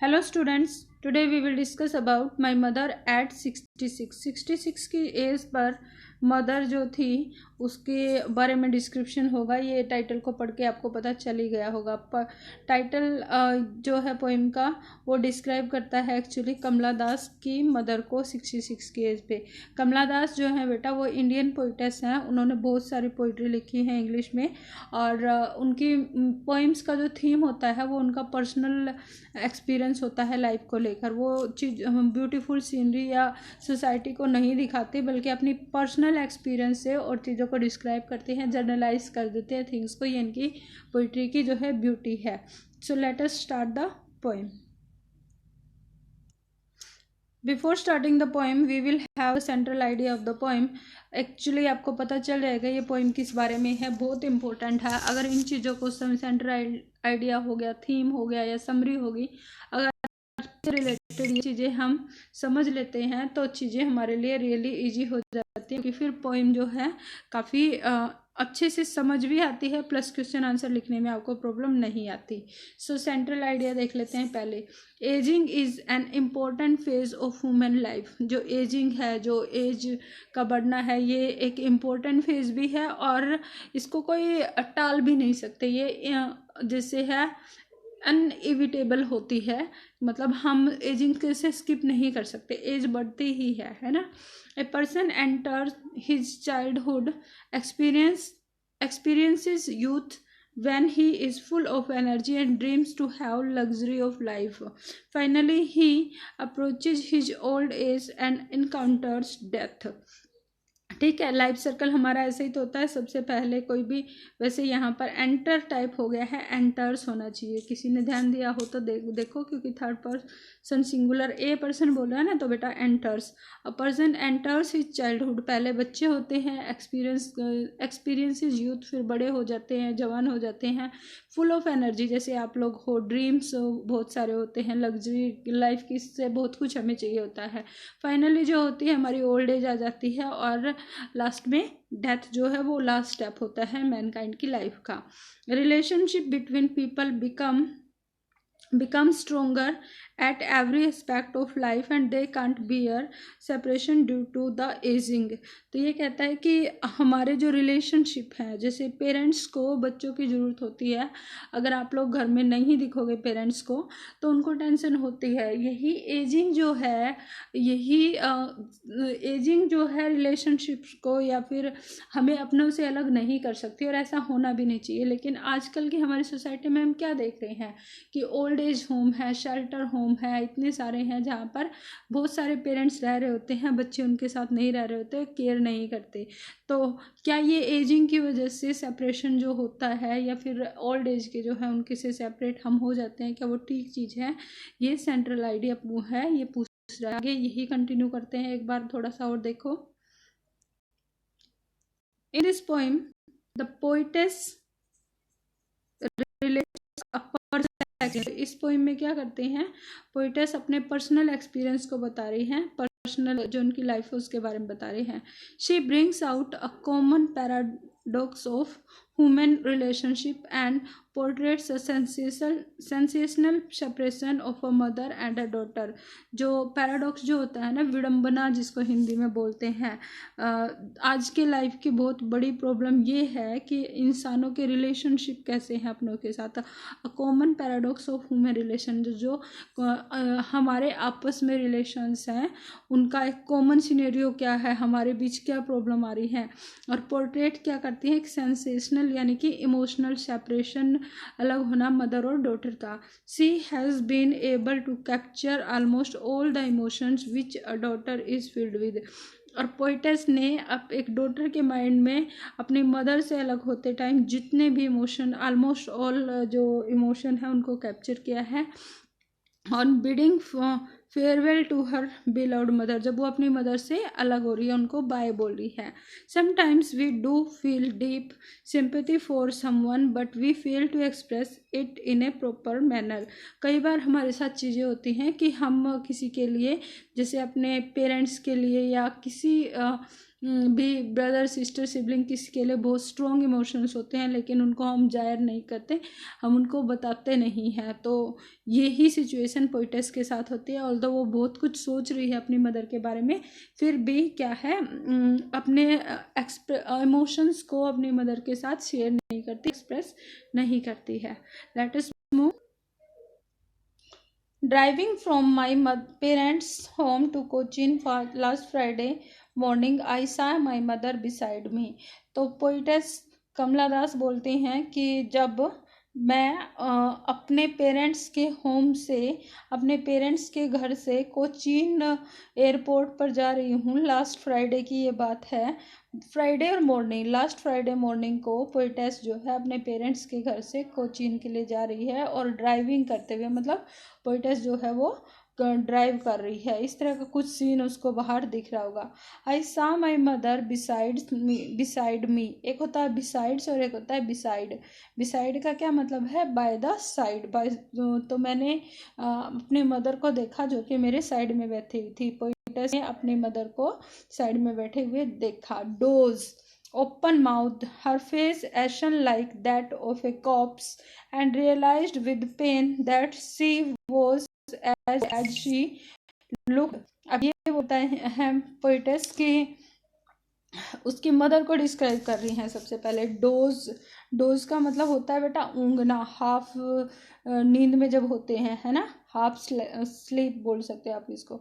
Hello students, today we will discuss about my mother at 66. 66 की as per mother जो थी उसके बारे में डिस्क्रिप्शन होगा। ये टाइटल को पढ़ के आपको पता चल ही गया होगा। टाइटल जो है पोइम का वो डिस्क्राइब करता है एक्चुअली कमला दास की मदर को 66 की एज पे। कमला दास जो है बेटा वो इंडियन पोइटेस हैं। उन्होंने बहुत सारी पोइट्री लिखी है इंग्लिश में और उनकी पोइम्स का जो थीम होता है वो उनका पर्सनल एक्सपीरियंस होता है लाइफ को लेकर। वो चीज़ ब्यूटीफुल सीनरी या सोसाइटी को नहीं दिखाते बल्कि अपनी पर्सनल एक्सपीरियंस से और चीज़ों को डिस्क्राइब करते हैं, जर्नलाइज कर देते हैं थिंग्स को। ये इनकी पोइट्री की जो है ब्यूटी है। So let us start the poem. Before starting the poem we will have central idea of the poem. Actually आपको पता चल जाएगा ये पोएम किस बारे में है, बहुत इंपॉर्टेंट है। अगर इन चीज़ों को सेंट्रल आइडिया हो गया, थीम हो गया या समरी होगी, अगर रिलेटेड ये चीज़ें हम समझ लेते हैं तो चीज़ें हमारे लिए रियली इजी हो जाती है, क्योंकि फिर पोएम जो है काफ़ी अच्छे से समझ भी आती है, प्लस क्वेश्चन आंसर लिखने में आपको प्रॉब्लम नहीं आती। सो सेंट्रल आइडिया देख लेते हैं पहले। Ageing is an important phase of human life. जो एजिंग है, जो एज का बढ़ना है, ये एक इम्पोर्टेंट फेज भी है और इसको कोई टाल भी नहीं सकते। ये जैसे है अनइविटेबल होती है, मतलब हम एजिंग से स्किप नहीं कर सकते, एज बढ़ती ही है ना। A person enters his childhood experiences youth when he is full of energy and dreams to have luxury of life. Finally he approaches his old age and encounters death. ठीक है, life circle हमारा ऐसे ही तो होता है। सबसे पहले कोई भी, वैसे यहाँ पर एंटर टाइप हो गया है, एंटर्स होना चाहिए। किसी ने ध्यान दिया हो तो देखो, क्योंकि third person singular a person बोल रहा है ना, तो बेटा enters. A person enters his childhood, पहले बच्चे होते हैं, एक्सपीरियंसेस यूथ, फिर बड़े हो जाते हैं, जवान हो जाते हैं, फुल ऑफ एनर्जी जैसे आप लोग हो, ड्रीम्स बहुत सारे होते हैं, लग्जरी लाइफ की से बहुत कुछ हमें चाहिए होता है। फाइनली जो होती है हमारी ओल्ड एज आ जाती है और लास्ट में डेथ जो है वो लास्ट स्टेप होता है मैनकाइंड की लाइफ का। Relationship between people become stronger at every aspect of life and they can't bear separation due to the aging। तो ये कहता है कि हमारे जो रिलेशनशिप है, जैसे पेरेंट्स को बच्चों की ज़रूरत होती है, अगर आप लोग घर में नहीं दिखोगे पेरेंट्स को तो उनको टेंशन होती है। यही एजिंग जो है, एजिंग जो है रिलेशनशिप को या फिर हमें अपनों से अलग नहीं कर सकती, और ऐसा होना भी नहीं चाहिए। लेकिन आजकल की हमारी सोसाइटी में हम क्या देख रहे हैं कि ओल्ड एज होम है, शेल्टर होम है, इतने सारे हैं जहाँ पर बहुत सारे पेरेंट्स रह रहे होते हैं, बच्चे उनके साथ नहीं रह रहे होते, केयर नहीं करते। तो क्या ये एजिंग की वजह से सेपरेशन जो होता है या फिर ओल्ड एज के जो है उनके से सेपरेट हम हो जाते हैं, क्या वो ठीक चीज़ है? ये सेंट्रल आइडिया है, ये पूछ रहा है। आगे यही कंटिन्यू करते हैं, एक बार थोड़ा सा और देखो। In this poem the poetess इस पोइम में क्या करते हैं, पोइटेस अपने पर्सनल एक्सपीरियंस को बता रही हैं, पर्सनल जो उनकी लाइफ है उसके बारे में बता रही हैं। She brings out a common paradox of human relationship and portraits a sensational separation of a mother and a daughter. जो पैराडॉक्स जो होता है ना, विडंबना जिसको हिंदी में बोलते हैं, आज के लाइफ की बहुत बड़ी प्रॉब्लम ये है कि इंसानों के रिलेशनशिप कैसे हैं अपनों के साथ। Common paradox of human relation, जो हमारे आपस में रिलेशंस हैं उनका एक कॉमन सिनेरियो क्या है, हमारे बीच क्या प्रॉब्लम आ रही है। और पोर्ट्रेट क्या करती है, एक सेंसेशनल यानी कि इमोशनल सेपरेशन, अलग होना मदर और डॉटर का। She has been able to capture almost all the emotions which a daughter is filled with. और पोइटेस ने अब एक डॉटर के माइंड में अपनी मदर से अलग होते टाइम जितने भी इमोशन, ऑलमोस्ट ऑल जो इमोशन है उनको कैप्चर किया है। On bidding farewell to her beloved mother, जब वो अपनी मदर से अलग हो रही है, उनको बाय बोल रही है। Sometimes we do feel deep sympathy for someone but we fail to express it in a proper manner. कई बार हमारे साथ चीज़ें होती हैं कि हम किसी के लिए, जैसे अपने पेरेंट्स के लिए या किसी भी ब्रदर सिस्टर सिबलिंग किसी के लिए बहुत स्ट्रॉन्ग इमोशंस होते हैं, लेकिन उनको हम जाहिर नहीं करते, हम उनको बताते नहीं हैं। तो यही सिचुएशन पोइटस के साथ होती है। ऑल्दो वो बहुत कुछ सोच रही है अपनी मदर के बारे में, फिर भी क्या है, अपने इमोशंस को अपनी मदर के साथ शेयर नहीं करती, एक्सप्रेस नहीं करती है। Late us move. Driving from my parents' home to Cochin for last Friday morning, I saw my mother beside me. तो पोइटेस कमला दास बोलते हैं कि जब मैं अपने पेरेंट्स के होम से, अपने पेरेंट्स के घर से कोचीन एयरपोर्ट पर जा रही हूँ। लास्ट फ्राइडे की ये बात है, फ्राइडे और मॉर्निंग, लास्ट फ्राइडे मॉर्निंग को पोइटेस जो है अपने पेरेंट्स के घर से कोचीन के लिए जा रही है, और ड्राइविंग करते हुए, मतलब पोइटेस जो है वो ड्राइव कर रही है। इस तरह का कुछ सीन उसको बाहर दिख रहा होगा। आई सा माई मदर बिसाइड मी। एक होता है बिसाइड्स और एक होता है बिसाइड। बिसाइड का क्या मतलब है? By the side, bye. तो मैंने अपने मदर को देखा जो कि मेरे साइड में बैठी हुई थी। पोइटेस ने अपनी मदर को साइड में बैठे हुए देखा। Dose, open mouth, her face ashen like that of a corpse, and realized with pain that she was as she looked. अब ये बोलता है पोइटेस की उसकी मदर को डिस्क्राइब कर रही हैं। सबसे पहले डोज, डोज का मतलब होता है बेटा ऊँघना, हाफ नींद में जब होते हैं, है ना, हाफ स्लीप बोल सकते हैं आप इसको।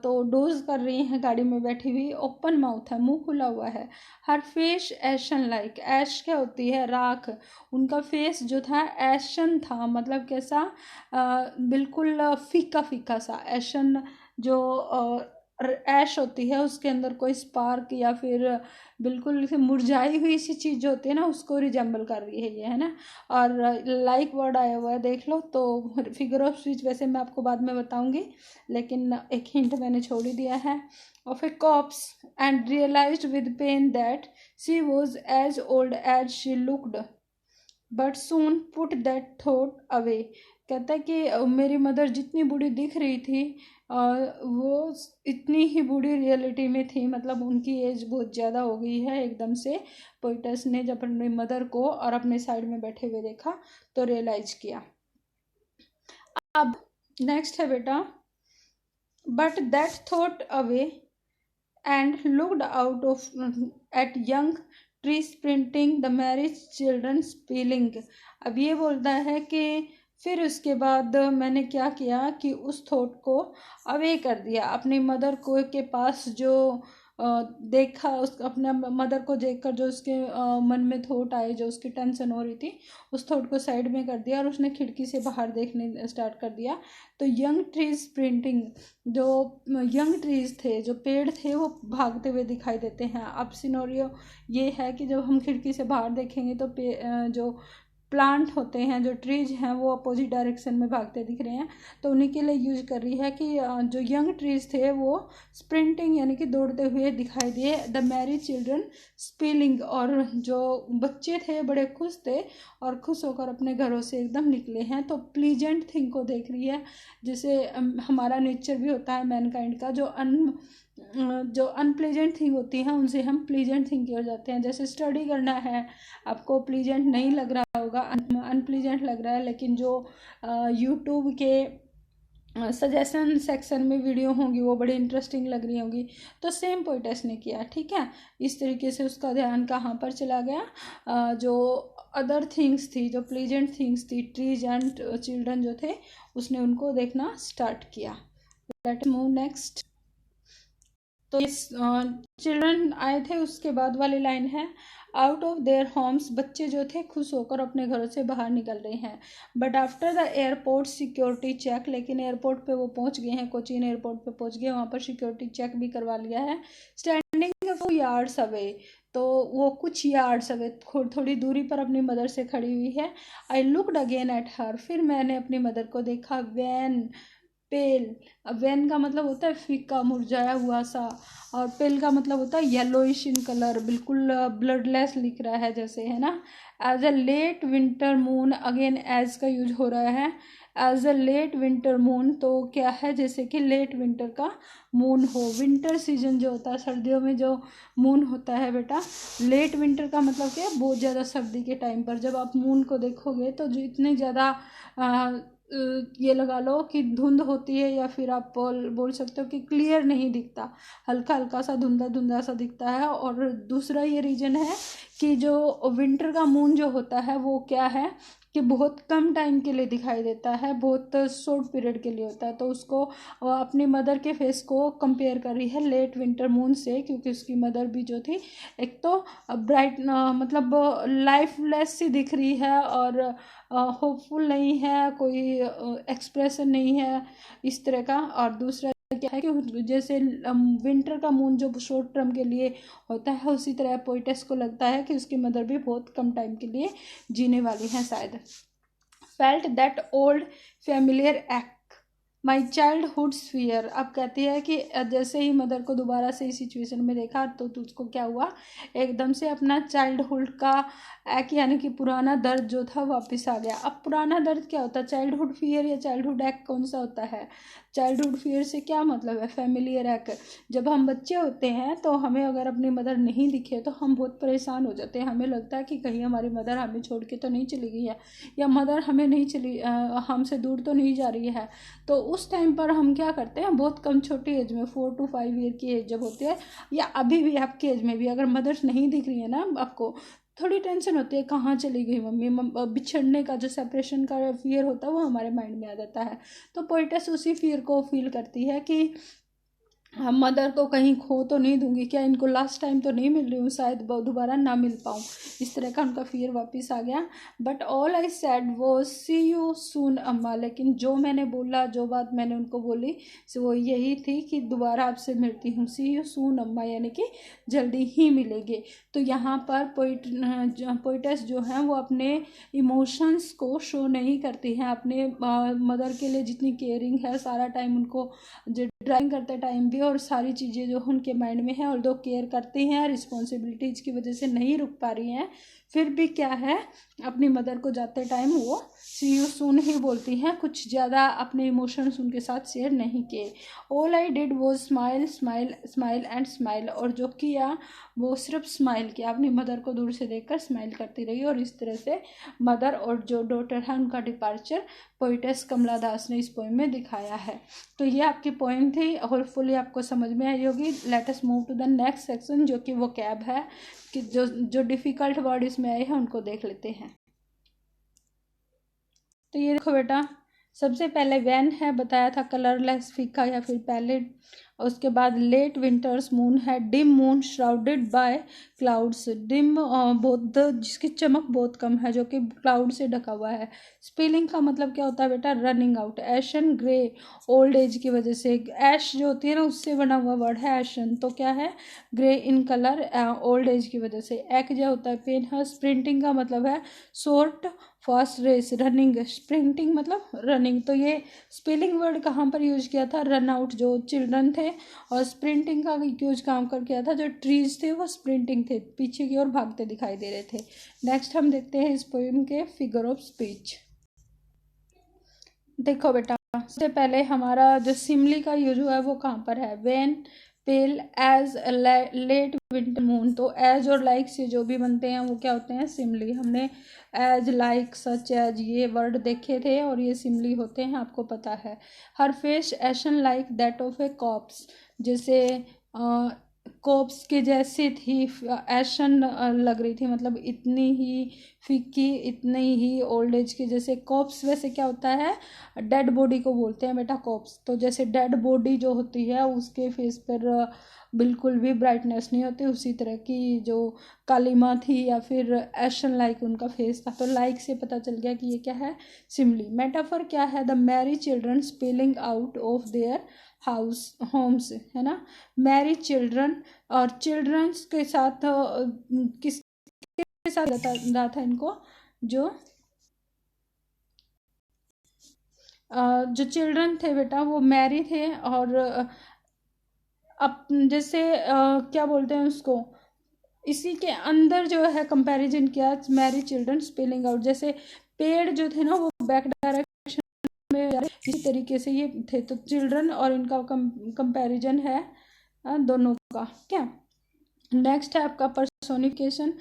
तो डोज कर रही हैं गाड़ी में बैठी हुई। ओपन माउथ है, मुंह खुला हुआ है। हर फेस एशन लाइक, ऐश क्या होती है? राख। उनका फेस जो था एशन था, मतलब कैसा? बिल्कुल फीका फीका सा। एशन जो ऐश होती है उसके अंदर कोई स्पार्क या फिर बिल्कुल से मुरझाई हुई सी चीज़ जो होती है ना, उसको रिजेंबल कर रही है ये, है ना। और लाइक वर्ड आया हुआ है, देख लो। तो फिगर ऑफ स्पीच वैसे मैं आपको बाद में बताऊंगी, लेकिन एक हिंट मैंने छोड़ ही दिया है। Of a corpse and realized with pain that she was as old as she looked, but soon put that thought away. कहता है कि मेरी मदर जितनी बूढ़ी दिख रही थी वो इतनी ही बूढ़ी रियलिटी में थी, मतलब उनकी एज बहुत ज़्यादा हो गई है एकदम से। पोइटस ने जब अपनी मदर को और अपने साइड में बैठे हुए देखा तो रियलाइज किया। अब नेक्स्ट है बेटा, but that thought away and looked out of eight young tree sprinting the marriage children spilling. अब ये बोलता है कि फिर उसके बाद मैंने क्या किया कि उस थॉट को अवे कर दिया। अपनी मदर को के पास जो देखा, उस अपने मदर को देखकर जो उसके मन में थॉट आए, जो उसकी टेंशन हो रही थी, उस थॉट को साइड में कर दिया और उसने खिड़की से बाहर देखने स्टार्ट कर दिया। तो यंग ट्रीज प्रिंटिंग, जो यंग ट्रीज थे, जो पेड़ थे, वो भागते हुए दिखाई देते हैं। अब सिनेरियो ये है कि जब हम खिड़की से बाहर देखेंगे तो जो प्लांट होते हैं, जो ट्रीज हैं, वो अपोजिट डायरेक्शन में भागते दिख रहे हैं। तो उन्हीं के लिए यूज कर रही है कि जो यंग ट्रीज थे वो स्प्रिंटिंग यानी कि दौड़ते हुए दिखाई दिए। द मैरिज चिल्ड्रन स्पीलिंग, और जो बच्चे थे बड़े खुश थे और खुश होकर अपने घरों से एकदम निकले हैं। तो प्लीजेंट थिंग को देख रही है, जैसे हमारा नेचर भी होता है मैनकाइंड का, जो अनप्लीजेंट थिंग होती हैं उनसे हम प्लीजेंट थिंग की हो जाते हैं। जैसे स्टडी करना है, आपको प्लीजेंट नहीं लग रहा होगा, अनप्लीजेंट लग रहा है, लेकिन जो यूट्यूब के सजेशन सेक्शन में वीडियो होंगी वो बड़ी इंटरेस्टिंग लग रही होंगी। तो सेम पोइटस ने किया, ठीक है। इस तरीके से उसका ध्यान कहाँ पर चला गया? जो अदर थिंग्स थी, जो प्लीजेंट थिंग्स थी, ट्रीज एंड चिल्ड्रन जो थे, उसने उनको देखना स्टार्ट किया। Let's move next. तो चिल्ड्रन आए थे, उसके बाद वाली लाइन है, आउट ऑफ देयर होम्स, बच्चे जो थे खुश होकर अपने घरों से बाहर निकल रहे हैं। But after the airport security check, लेकिन एयरपोर्ट पे वो पहुंच गए हैं, कोचीन एयरपोर्ट पे पहुंच गए, वहाँ पर सिक्योरिटी चेक भी करवा लिया है। Standing a few yards away, तो वो कुछ यार्ड्स अवे, थोड़ी दूरी पर अपनी मदर से खड़ी हुई है। I looked again at her, फिर मैंने अपनी मदर को देखा। वैन, पेल, वैन का मतलब होता है फीका मुरझाया हुआ सा, और पेल का मतलब होता है येलोइश इन कलर, बिल्कुल ब्लडलेस लिख रहा है जैसे, है ना। As a late winter moon, again as का यूज हो रहा है। As a late winter moon, तो क्या है जैसे कि लेट विंटर का मून हो। विंटर सीजन जो होता है, सर्दियों में जो मून होता है बेटा, लेट विंटर का मतलब क्या है, बहुत ज़्यादा सर्दी के टाइम पर जब आप मून को देखोगे तो जो इतने ज़्यादा ये लगा लो कि धुंध होती है, या फिर आप बोल सकते हो कि क्लियर नहीं दिखता, हल्का हल्का सा धुंधला धुंधला सा दिखता है। और दूसरा ये रीज़न है कि जो विंटर का मून जो होता है वो क्या है कि बहुत कम टाइम के लिए दिखाई देता है, बहुत शॉर्ट पीरियड के लिए होता है। तो उसको अपनी मदर के फेस को कंपेयर कर रही है लेट विंटर मून से, क्योंकि उसकी मदर भी जो थी एक तो ब्राइट मतलब लाइफलेस सी दिख रही है, और होपफुल नहीं है, कोई एक्सप्रेशन नहीं है इस तरह का। और दूसरा क्या है कि जैसे विंटर का मून जो शॉर्ट टर्म के लिए होता है, उसी तरह पोइटेस को लगता है कि उसकी मदर भी बहुत कम टाइम के लिए जीने वाली हैं शायद। Felt that old familiar act my childhood fear. अब कहती है कि जैसे ही मदर को दोबारा से इस सिचुएशन में देखा तो तुझको क्या हुआ, एकदम से अपना चाइल्डहुड का एक यानी कि पुराना दर्द जो था वापस आ गया। अब पुराना दर्द क्या होता है, चाइल्डहुड फियर या चाइल्डहुड एक कौन सा होता है। चाइल्डहुड फियर से क्या मतलब है, फैमिलियर एक। जब हम बच्चे होते हैं तो हमें अगर अपनी मदर नहीं दिखे तो हम बहुत परेशान हो जाते हैं, हमें लगता है कि कहीं हमारी मदर हमें छोड़ के तो नहीं चली गई है, या मदर हमें नहीं चली हमसे दूर तो नहीं जा रही है। तो उस टाइम पर हम क्या करते हैं, बहुत कम छोटी एज में 4 to 5 ईयर की एज जब होती है, या अभी भी आपकी एज में भी अगर मदर्स नहीं दिख रही है ना आपको, थोड़ी टेंशन होती है, कहाँ चली गई मम्मी। बिछड़ने का जो सेपरेशन का फियर होता है वो हमारे माइंड में आ जाता है। तो पोइटस उसी फियर को फील करती है कि हम मदर को कहीं खो तो नहीं दूंगी, क्या इनको लास्ट टाइम तो नहीं मिल रही हूँ, शायद दोबारा ना मिल पाऊँ, इस तरह का उनका फियर वापस आ गया। बट ऑल आई सेड वो सी यू सून अम्मा, लेकिन जो मैंने बोला, जो बात मैंने उनको बोली वो यही थी कि दोबारा आपसे मिलती हूँ, सी यू सून अम्मा, यानी कि जल्दी ही मिलेंगे। तो यहाँ पर पोइटस जो हैं वो अपने इमोशंस को शो नहीं करती हैं, अपने मदर के लिए जितनी केयरिंग है, सारा टाइम उनको जो ड्राइंग करते टाइम भी, और सारी चीज़ें जो उनके माइंड में है, और दो केयर करती हैं, रिस्पॉन्सिबिलिटीज़ की वजह से नहीं रुक पा रही हैं, फिर भी क्या है अपनी मदर को जाते टाइम वो सी यू सून ही बोलती हैं, कुछ ज़्यादा अपने इमोशंस उनके साथ शेयर नहीं किए। ऑल आई डिड वो smile smile smile and smile, और जो किया वो सिर्फ स्माइल किया, अपनी मदर को दूर से देखकर स्माइल करती रही। और इस तरह से मदर और जो डॉटर है उनका डिपार्चर पोइटेस कमला दास ने इस पोएम में दिखाया है। तो ये आपकी पोएम थी, होपफुली आपको समझ में आई होगी। Let us move to the next section जो कि वो कैब है, कि जो डिफ़िकल्ट वर्ड इसमें आए हैं उनको देख लेते हैं। तो ये देखो बेटा, सबसे पहले वैन है, बताया था कलरलेस फीका या फिर पैलेट। उसके बाद लेट विंटर्स मून है, dim moon shrouded by clouds, dim बहुत जिसकी चमक बहुत कम है, जो कि क्लाउड से ढका हुआ है। स्पेलिंग का मतलब क्या होता है बेटा, रनिंग आउट। एशन ग्रे, ओल्ड एज की वजह से, ऐश जो होती है ना उससे बना हुआ वर्ड है एशन, तो क्या है grey in colour, old age की वजह से। एक जो होता है पेन है, स्प्रिंटिंग का मतलब है short fast race, running, sprinting मतलब रनिंग। तो ये स्पेलिंग वर्ड कहाँ पर यूज किया था, रन आउट जो चिल्ड्रन थे, और स्प्रिंटिंग का यूज काम कर किया था, जो ट्रीज थे वो स्प्रिंटिंग थे, पीछे की ओर भागते दिखाई दे रहे थे। नेक्स्ट हम देखते हैं इस पोएम के फिगर ऑफ स्पीच। देखो बेटा, सबसे पहले हमारा जो सिमली का यूज हुआ है वो कहाँ पर है, when pale as late winter moon. तो एज और लाइक से जो भी बनते हैं वो क्या होते हैं, सिमली। हमने एज, लाइक, सच एज ये वर्ड देखे थे, और ये सिमली होते हैं, आपको पता है। हर फेस एशन like that of a cops, जैसे कॉप्स के जैसी थी, एशन लग रही थी, मतलब इतनी ही फीकी, इतनी ही ओल्ड एज की जैसे। कॉप्स वैसे क्या होता है, डेड बॉडी को बोलते हैं बेटा कॉप्स। तो जैसे डेड बॉडी जो होती है उसके फेस पर बिल्कुल भी ब्राइटनेस नहीं होती, उसी तरह की जो काली माँ थी, या फिर एशन लाइक उनका फेस था। तो लाइक से पता चल गया कि ये क्या है, सिमली। मेटाफर क्या है, the merry children spilling out of their house homes, है ना। मैरी चिल्ड्रन, और चिल्ड्रंस के साथ किसके साथ रहा था इनको, जो जो चिल्ड्रन थे बेटा वो मैरी थे, और अब जैसे क्या बोलते हैं उसको, इसी के अंदर जो है कंपैरिजन किया, मैरी चिल्ड्रन स्पेलिंग आउट। जैसे पेड़ जो थे ना वो बैक डायरेक्शन इसी तरीके से ये थे। तो चिल्ड्रन और इनका कंपैरिजन है दोनों का। क्या नेक्स्ट है आपका पर्सोनिफिकेशन।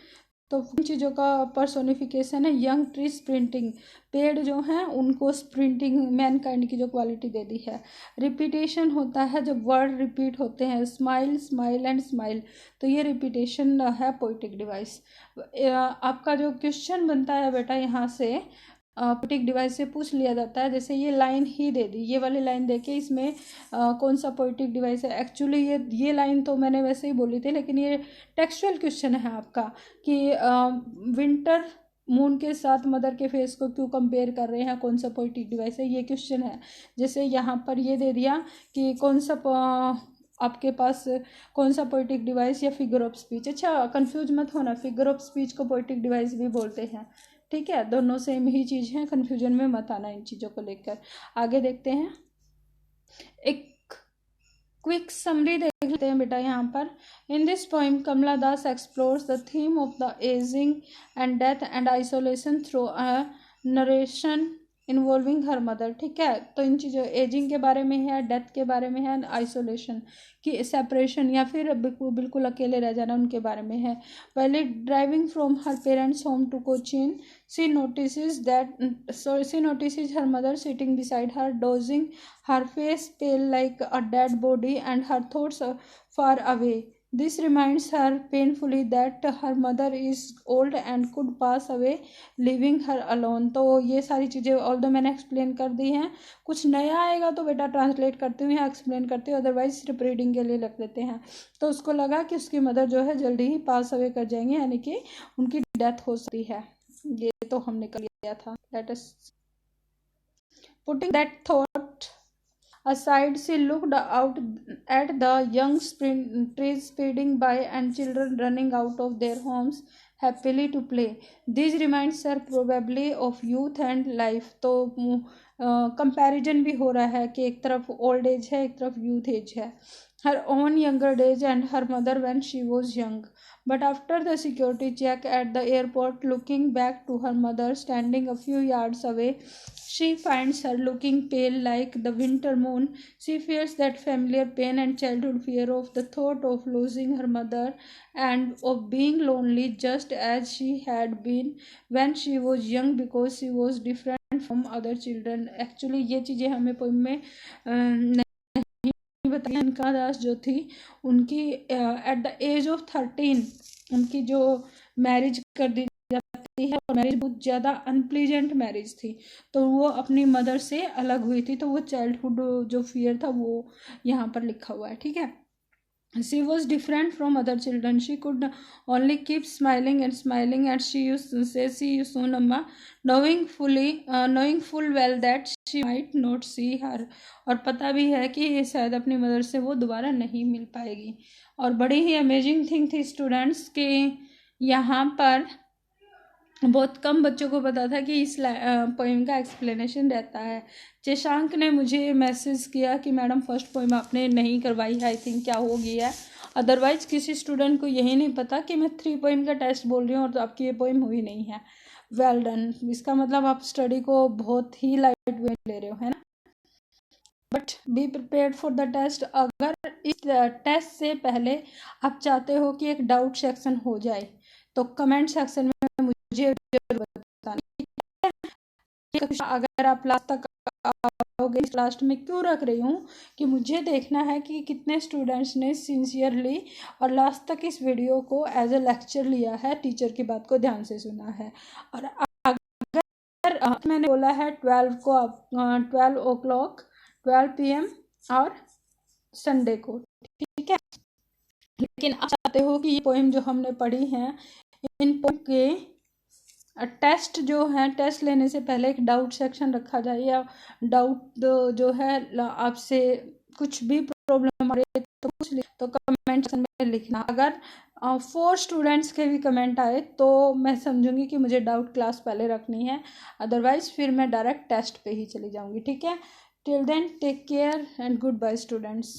तो इन चीज़ों का पर्सोनिफिकेशन है यंग ट्री स्प्रिंटिंग, पेड़ जो हैं उनको स्प्रिंटिंग मैनकाइंड की जो क्वालिटी दे दी है। रिपीटेशन होता है जब वर्ड रिपीट होते हैं, स्माइल स्माइल एंड स्माइल, तो ये रिपीटेशन है पोइटिक डिवाइस। आपका जो क्वेश्चन बनता है बेटा यहाँ से पोइटिक डिवाइस से पूछ लिया जाता है। जैसे ये लाइन ही दे दी, ये वाली लाइन देके इसमें कौन सा पोइटिक डिवाइस है। एक्चुअली ये लाइन तो मैंने वैसे ही बोली थी, लेकिन ये टेक्सचुअल क्वेश्चन है आपका कि विंटर मून के साथ मदर के फेस को क्यों कंपेयर कर रहे हैं, कौन सा पोइटिक डिवाइस है, ये क्वेश्चन है। जैसे यहाँ पर ये दे दिया कि कौन सा आपके पास कौन सा पोइटिक डिवाइस या फिगर ऑफ स्पीच। अच्छा कंफ्यूज मत होना, फिगर ऑफ स्पीच को पोइटिक डिवाइस भी बोलते हैं, ठीक है, दोनों सेम ही चीज़ है, कन्फ्यूजन में मत आना इन चीज़ों को लेकर। आगे देखते हैं, एक क्विक समरी देख लेते हैं बेटा यहाँ पर। In this poem Kamala Das explores the theme of the ageing and death and isolation through a narration involving her mother. ठीक है, तो इन चीज़ों एजिंग के बारे में है, डेथ के बारे में है, आइसोलेशन की सेपरेशन या फिर बिल्कुल अकेले रह जाना उनके बारे में है। पहले driving from her parents home to Cochin she notices her mother sitting beside her, dozing, her face pale like a dead body and her thoughts far away. This reminds her painfully that her mother is old and could pass away, leaving her alone. तो ये सारी चीज़ें although मैंने explain कर दी हैं, कुछ नया आएगा तो बेटा ट्रांसलेट करते हुए एक्सप्लेन करते हुए, अदरवाइज सिर्फ रीडिंग के लिए रख लेते हैं। तो उसको लगा कि उसकी मदर जो है जल्दी ही पास अवे कर जाएंगी, यानी कि उनकी डेथ हो सकती है। ये तो हमने कर लिया था। Let us putting that thought aside, she looked out at the young trees speeding by and children running out of their homes happily to play. This reminds her probably of youth and life. तो comparison भी हो रहा है कि एक तरफ old age है, एक तरफ यूथ एज है। Her own younger days and her mother when she was young. But after the security check at the airport, looking back to her mother standing a few yards away, she finds her looking pale like the winter moon. She feels that familiar pain and childhood fear of the thought of losing her mother and of being lonely, just as she had been when she was young, because she was different from other children. Actually ये चीज़ें हमें poem में बताया। मेनका दास जो थी उनकी at the age of 13 उनकी जो मैरिज कर दी जाती है, और मैरिज बहुत ज़्यादा अनप्लीजेंट मैरिज थी, तो वो अपनी मदर से अलग हुई थी। तो वो चाइल्डहुड जो फियर था वो यहाँ पर लिखा हुआ है। ठीक है, she was different from other children. She could only keep smiling and smiling, and she used to say, "See you soon, Amma," knowing full well that she might not see her. और पता भी है कि शायद अपनी mother से वो दोबारा नहीं मिल पाएगी। और बड़ी ही अमेजिंग थिंग थी स्टूडेंट्स के यहाँ पर बहुत कम बच्चों को पता था कि इस पोइम का एक्सप्लेनेशन रहता है। चेशांक ने मुझे मैसेज किया कि मैडम फर्स्ट पोइम आपने नहीं करवाई है, आई थिंक क्या हो गया है। अदरवाइज किसी स्टूडेंट को यही नहीं पता कि मैं 3 पोइम का टेस्ट बोल रही हूँ और तो आपकी ये पोइम हुई नहीं है। वेल डन, इसका मतलब आप स्टडी को बहुत ही लाइट वे ले रहे हो, है ना। But be prepared for the test. अगर इस टेस्ट से पहले आप चाहते हो कि एक डाउट सेक्शन हो जाए तो कमेंट सेक्शन में मुझे जरूर बताना। अगर आप लास्ट तक आओगे, लास्ट में क्यों रख रही हूँ कि मुझे देखना है कि कितने स्टूडेंट्स ने सिंसियरली और लास्ट तक इस वीडियो को एज ए लेक्चर लिया है, टीचर की बात को ध्यान से सुना है। और अगर मैंने बोला है 12 o'clock 12 PM और संडे को, ठीक है, लेकिन आप चाहते हो कि ये पोइम जो हमने पढ़ी हैं इन पोइम के टेस्ट जो है, टेस्ट लेने से पहले एक डाउट सेक्शन रखा जाए, या डाउट जो है आपसे कुछ भी प्रॉब्लम आ रही है तो तो कमेंट सेक्शन में लिखना। अगर 4 स्टूडेंट्स के भी कमेंट आए तो मैं समझूंगी कि मुझे डाउट क्लास पहले रखनी है, अदरवाइज फिर मैं डायरेक्ट टेस्ट पे ही चली जाऊंगी। ठीक है, till then take care and good bye students.